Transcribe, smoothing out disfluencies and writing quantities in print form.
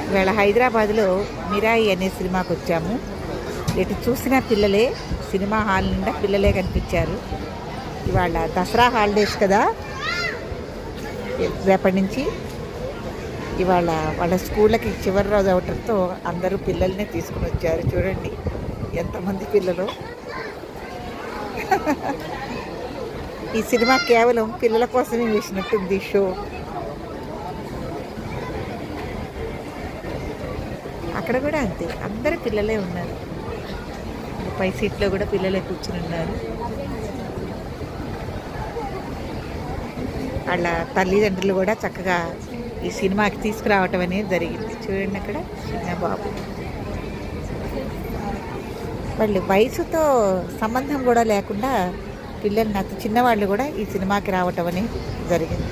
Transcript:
ఇవాళ హైదరాబాద్లో మిరాయి అనే సినిమాకి వచ్చాము. ఎటు చూసిన పిల్లలే, సినిమా హాల్ నిండా పిల్లలే కనిపించారు. ఇవాళ దసరా హాలిడేస్ కదా, రేపటి నుంచి ఇవాళ వాళ్ళ స్కూళ్ళకి చివరి రోజు అవటంతో అందరూ పిల్లల్ని తీసుకుని వచ్చారు. చూడండి ఎంతమంది పిల్లలు. ఈ సినిమా కేవలం పిల్లల కోసమే వేసినట్టుంది షో. అక్కడ కూడా అంతే, అందరూ పిల్లలే ఉన్నారు. పై సీట్లో కూడా పిల్లలే కూర్చుని ఉన్నారు. వాళ్ళ తల్లిదండ్రులు కూడా చక్కగా ఈ సినిమాకి తీసుకురావటం అనేది జరిగింది. చూడండి అక్కడ చిన్న బాబు. వాళ్ళు వయసుతో సంబంధం కూడా లేకుండా పిల్లల్ని, చిన్నవాళ్ళు కూడా ఈ సినిమాకి రావటం అనేది జరిగింది.